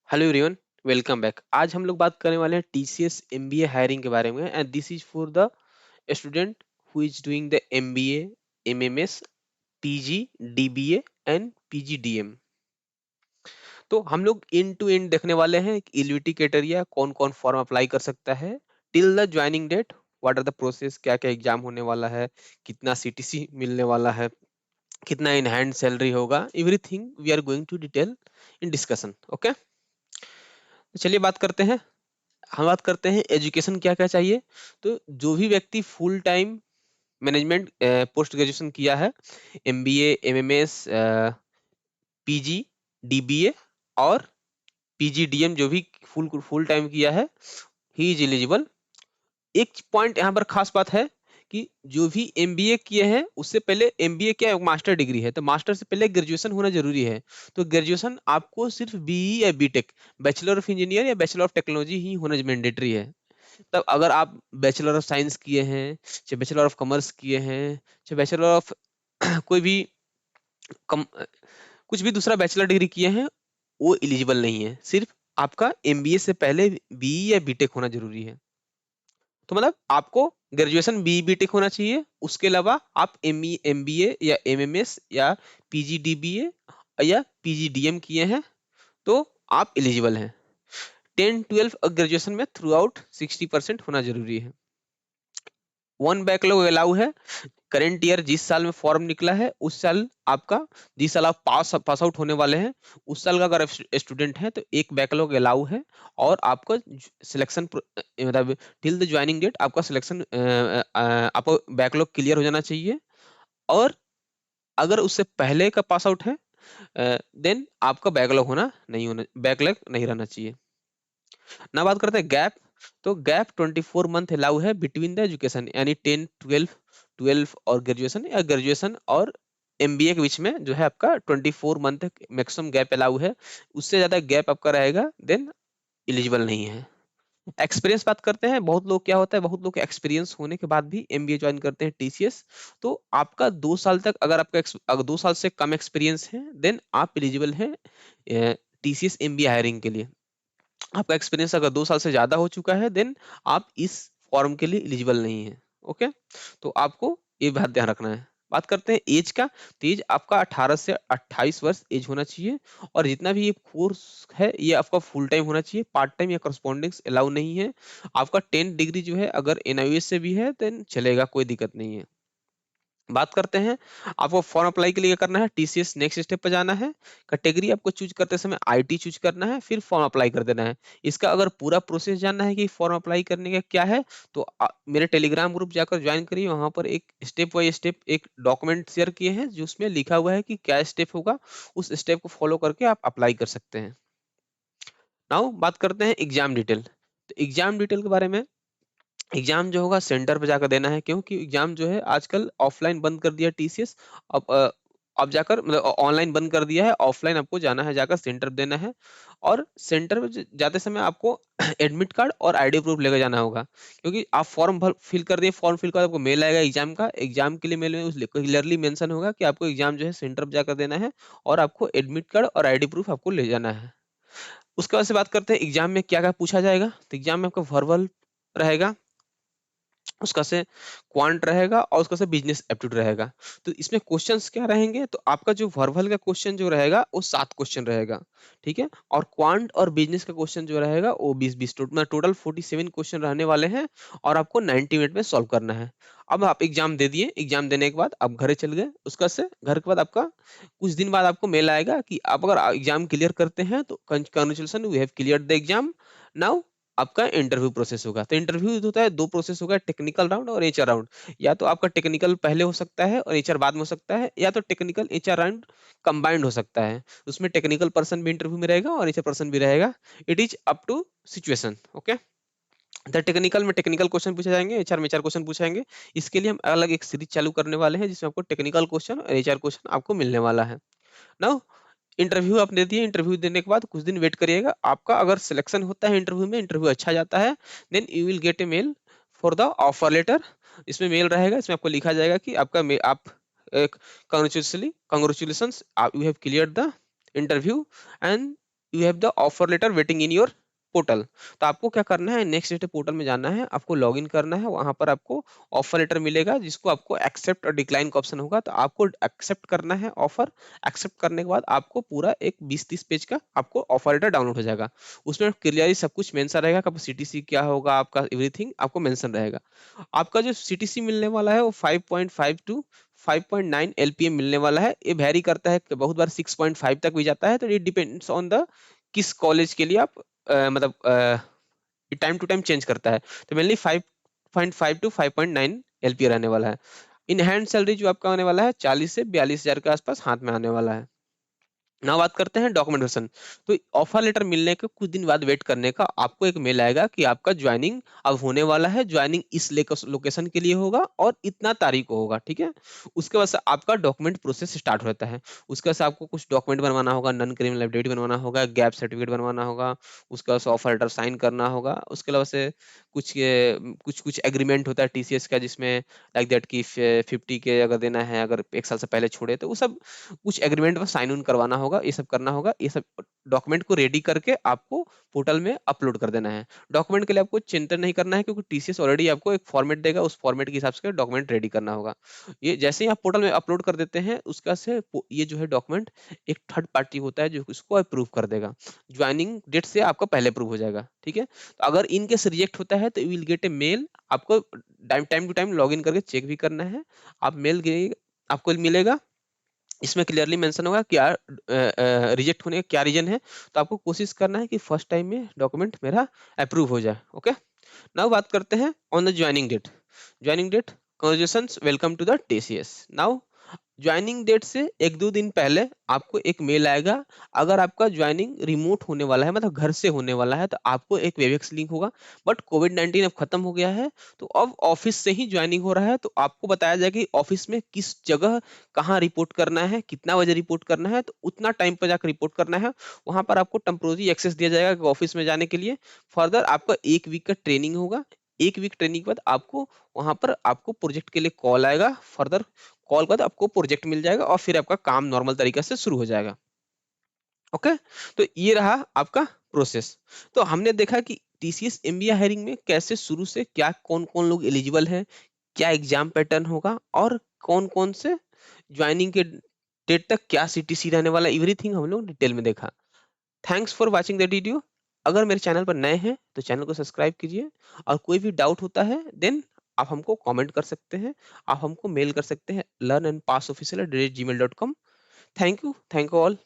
Hello everyone, welcome back. आज हम लोग बात करने वाले हैं टीसीएस एमबीए हायरिंग के बारे में and this is for the student who is doing the MBA, MMS, PG, dBA and PGDM. तो हम लोग इन टू एंड देखने वाले हैं एलिजिबिलिटी क्राइटेरिया, कौन कौन फॉर्म अप्लाई कर सकता है, till the joining date, what are the process, क्या क्या एग्जाम होने वाला है, कितना सीटीसी मिलने वाला है, कितना इन हैंड सैलरी होगा, everything we are going to detail in discussion. Okay, तो चलिए बात करते हैं। हम बात करते हैं एजुकेशन क्या क्या चाहिए। तो जो भी व्यक्ति full time management post graduation किया है, एमबीए, एमएमएस, पीजी, डीबीए और पीजीडीएम जो भी फुल फुल टाइम किया है, ही इज एलिजिबल। एक पॉइंट यहाँ पर खास बात है कि जो भी एमबीए किए हैं उससे पहले, एमबीए क्या है, मास्टर डिग्री है, तो मास्टर से पहले ग्रेजुएशन होना जरूरी है। तो ग्रेजुएशन आपको सिर्फ बीई या बीटेक, बैचलर ऑफ इंजीनियर या बैचलर ऑफ टेक्नोलॉजी ही होना मैंडेटरी है। तब अगर आप बैचलर ऑफ साइंस किए हैं, चाहे बैचलर ऑफ कॉमर्स किए हैं, चाहे बैचलर ऑफ कोई भी कम, कुछ भी दूसरा बैचलर डिग्री किए हैं, वो एलिजिबल नहीं है। सिर्फ आपका एमबीए से पहले बीई या बीटेक होना जरूरी है। तो मतलब आपको ग्रेजुएशन बीई बीटेक होना चाहिए, उसके अलावा आप एमबीए या एमएमएस या पीजीडीबीए या पीजीडीएम किए हैं तो आप एलिजिबल हैं। 10-12 और ग्रेजुएशन में थ्रू आउट 60% होना जरूरी है। वन बैकलॉग अलाउ है। करेंट ईयर जिस साल में फॉर्म निकला है उस साल आपका, जिस साल आप पास आउट होने वाले हैं उस साल का अगर स्टूडेंट है तो एक बैकलॉग अलाउ है। और आपका सिलेक्शन मतलब टिल द ज्वाइनिंग डेट आपका सिलेक्शन, आपको बैकलॉग क्लियर हो जाना चाहिए। और अगर उससे पहले का पास आउट है देन आपका बैकलॉग नहीं रहना चाहिए। ना बात करते हैं गैप। तो गैप 24 मंथ अलाउ है बिटवीन द एजुकेशन, यानी 10, 12, 12 और ग्रेजुएशन, या ग्रेजुएशन और एमबीए के बीच में जो है आपका 24 मंथ मैक्सिमम गैप अलाउ है। उससे ज्यादा गैप आपका रहेगा देन एलिजिबल नहीं है। एक्सपीरियंस बात करते हैं। बहुत लोग क्या होता है, बहुत लोग एक्सपीरियंस होने के बाद भी एमबीए ज्वाइन करते हैं टीसीएस। तो आपका 2 साल तक, अगर आपका अगर 2 साल से कम एक्सपीरियंस है देन आप एलिजिबल हैं टीसीएस एमबीए हायरिंग के लिए। आपका एक्सपीरियंस अगर 2 साल से ज्यादा हो चुका है देन आप इस फॉर्म के लिए एलिजिबल नहीं है। ओके, तो आपको ये बात ध्यान रखना है। बात करते हैं एज का। तो एज आपका 18 से 28 वर्ष एज होना चाहिए। और जितना भी ये कोर्स है ये आपका फुल टाइम होना चाहिए, पार्ट टाइम या करस्पॉन्डिंग्स अलाउ नहीं है। आपका 10 डिग्री जो है अगर एनआईएस से भी है देन चलेगा, कोई दिक्कत नहीं है। बात करते हैं आपको फॉर्म अप्लाई के लिए क्या करना है। टीसीएस नेक्स्ट स्टेप पर जाना है। कैटेगरी आपको चूज करते समय आईटी चूज करना है, फिर फॉर्म अप्लाई कर देना है। इसका अगर पूरा प्रोसेस जानना है कि फॉर्म अप्लाई करने का क्या है, तो मेरे टेलीग्राम ग्रुप जाकर ज्वाइन करिए। वहां पर एक स्टेप बाय स्टेप एक डॉक्यूमेंट शेयर किए हैं जिसमें लिखा हुआ है कि क्या स्टेप होगा। उस स्टेप को फॉलो करके आप अप्लाई कर सकते हैं। नाउ बात करते हैं एग्जाम डिटेल। तो एग्जाम डिटेल के बारे में, एग्जाम जो होगा सेंटर पे जाकर देना है, क्योंकि एग्जाम जो है आजकल ऑफलाइन बंद कर दिया टीसीएस। अब अब जाकर मतलब ऑनलाइन बंद कर दिया है, ऑफलाइन आपको जाना है, जाकर सेंटर पे देना है। और सेंटर पे जाते समय आपको एडमिट कार्ड और आईडी प्रूफ लेकर जाना होगा, क्योंकि आप फॉर्म भर फिल कर दिए, फॉर्म फिल कर आपको मेल आएगा एग्जाम का। एग्जाम के लिए मेल में उस क्लियरली मेंशन होगा कि आपको एग्जाम जो है सेंटर पे जाकर देना है, और आपको एडमिट कार्ड और आईडी प्रूफ आपको ले जाना है। उसके बाद से बात करते हैं एग्जाम में क्या क्या पूछा जाएगा। तो एग्जाम में आपका वर्बल रहेगा, उसका से क्वांट रहेगा, और उसका से बिजनेस एप्टीट्यूड रहेगा। तो इसमें क्वेश्चंस क्या रहेंगे, तो आपका जो वर्बल का क्वेश्चन जो रहेगा वो 7 क्वेश्चन रहेगा, ठीक है। और क्वांट और बिजनेस का क्वेश्चन जो रहेगा वो 20-20, टोटल 47 क्वेश्चन रहने वाले हैं। और आपको 90 मिनट में सॉल्व करना है। अब आप एग्जाम दे दिए, एग्जाम देने के बाद आप घरे चल गए। उसका से घर के बाद आपका कुछ दिन बाद आपको मेल आएगा कि आप अगर एग्जाम क्लियर करते हैं तो congratulation, we have clear the exam. Now आपका इंटरव्यू प्रोसेस होगा। तो इंटरव्यू होता है, 2 प्रोसेस होगा, टेक्निकल राउंड और एचआर राउंड। या तो आपका टेक्निकल पहले हो सकता है और एचआर बाद में हो सकता है, या तो टेक्निकल एचआर राउंड कंबाइंड हो सकता है। उसमें टेक्निकल पर्सन भी इंटरव्यू में रहेगा और एचआर पर्सन भी रहेगा। It is up to situation. Okay, तो टेक्निकल में टेक्निकल क्वेश्चन पूछे जाएंगे, एचआर में एचआर क्वेश्चन पूछेंगे। इसके लिए हम अलग एक सीरीज चालू करने वाले हैं जिसमें आपको टेक्निकल क्वेश्चन और एचआर क्वेश्चन आपको मिलने वाला है। नाउ इंटरव्यू आप दे दिए, इंटरव्यू देने के बाद कुछ दिन वेट करिएगा। आपका अगर सिलेक्शन होता है इंटरव्यू में, इंटरव्यू अच्छा जाता है, then you will get a mail for the offer letter. इसमें मेल रहेगा, इसमें आपको लिखा जाएगा कि आप एक congratulation, you have clear the interview and you have the offer letter waiting in your portal. तो आपको क्या करना है, नेक्स्ट डे पोर्टल में जाना है, आपको लॉग इन करना है, वहां पर आपको ऑफर लेटर मिलेगा जिसको आपको एक्सेप्ट और डिक्लाइन का ऑप्शन होगा, तो आपको एक्सेप्ट करना है ऑफर। एक्सेप्ट करने के बाद आपको पूरा एक 20-30 पेज का आपको ऑफर लेटर डाउनलोड हो जाएगा। उसमें क्लियरली सब कुछ मेंशन रहेगा, आपका सीटीसी क्या होगा, आपका एवरीथिंग आपको मेंशन रहेगा। आपका जो सीटीसी मिलने वाला है वो 5.5 टू 5.9 एलपीएम मिलने वाला है। ये वेरी करता है, बहुत बार 6.5 तक भी जाता है, तो ये डिपेंड्स ऑन द किस कॉलेज के लिए आप मतलब टाइम टू टाइम चेंज करता है। तो मेनली 5.5 टू 5.9 एलपीए रहने वाला है। इन हैंड सैलरी जो आपका आने वाला है 40 से 42 हजार के आसपास हाथ में आने वाला है। ना बात करते हैं डॉक्यूमेंटेशन। तो ऑफर लेटर मिलने के कुछ दिन बाद वेट करने का आपको एक मेल आएगा कि आपका ज्वाइनिंग अब होने वाला है, ज्वाइनिंग इस लोकेशन के लिए होगा और इतना तारीख को होगा, ठीक है। उसके बाद से आपका डॉक्यूमेंट प्रोसेस स्टार्ट होता है। उसके बाद से आपको कुछ डॉक्यूमेंट बनवाना होगा, नॉन क्रिमिनल लाइबिलिटी बनवाना होगा, गैप सर्टिफिकेट बनवाना होगा, उसके बाद से ऑफर लेटर साइन करना होगा। उसके अलावा से कुछ कुछ कुछ एग्रीमेंट होता है टीसीएस का, जिसमें लाइक दैट कि 50 के अगर देना है, अगर 1 साल से पहले छोड़े, तो वो सब कुछ एग्रीमेंट पर साइन उन करवाना होगा, ये सब करना होगा। ये सब डॉक्यूमेंट को रेडी करके आपको पोर्टल में अपलोड कर देना है। डॉक्यूमेंट के लिए आपको चिंता नहीं करना है, क्योंकि टीसीएस ऑलरेडी आपको एक फॉर्मेट देगा, उस फॉर्मेट के हिसाब से डॉक्यूमेंट रेडी करना होगा। ये जैसे ही आप पोर्टल में अपलोड कर देते हैं, उसका से ये जो है डॉक्यूमेंट एक थर्ड पार्टी होता है जो इसको अप्रूव कर देगा। ज्वाइनिंग डेट से आपका पहले अप्रूव हो जाएगा, ठीक है। तो अगर इनकेस रिजेक्ट होता है तो you will get a mail. आपको time to time log in करके चेक भी करना है। आप मेल आपको मिलेगा, इसमें क्लियरली मेंशन होगा क्या रिजेक्ट होने का क्या रीजन है। तो आपको कोशिश करना है कि फर्स्ट टाइम में डॉक्यूमेंट मेरा अप्रूव हो जाए। ओके, नाउ बात करते हैं on the joining date. Joining date, congratulations, welcome to the TCS. Now joining date से 1-2 दिन पहले आपको एक मेल आएगा। अगर आपका ज्वाइनिंग रिमोट होने वाला है, मतलब घर से होने वाला है, तो आपको एक वेबएक्स लिंक होगा। बट कोविड-19 अब खत्म हो गया है, तो अब ऑफिस से ही ज्वाइनिंग हो रहा है। तो आपको बताया जाएगा कि ऑफिस में किस जगह कहाँ रिपोर्ट करना है, कितना बजे रिपोर्ट करना है, तो उतना टाइम पर जाकर रिपोर्ट करना है। वहां पर आपको टेम्पोररी एक्सेस दिया जाएगा ऑफिस में जाने के लिए। फर्दर आपका 1 वीक का ट्रेनिंग होगा। 1 वीक ट्रेनिंग के बाद आपको वहां पर आपको प्रोजेक्ट के लिए कॉल आएगा। फर्दर कॉल के बाद आपको प्रोजेक्ट मिल जाएगा और फिर आपका काम नॉर्मल तरीके से शुरू हो जाएगा। ओके, तो ये रहा आपका प्रोसेस। तो हमने देखा कि टीसीएस एमबीए हायरिंग में कैसे शुरू से क्या कौन कौन लोग एलिजिबल है, क्या एग्जाम पैटर्न होगा, और कौन कौन से ज्वाइनिंग के डेट तक क्या सीटीसी रहने वाला, एवरीथिंग हम लोग डिटेल में देखा। Thanks for watching the video. अगर मेरे चैनल पर नए हैं तो चैनल को सब्सक्राइब कीजिए, और कोई भी डाउट होता है देन आप हमको कमेंट कर सकते हैं, आप हमको मेल कर सकते हैं learnandpassofficial@gmail.com। Thank you all.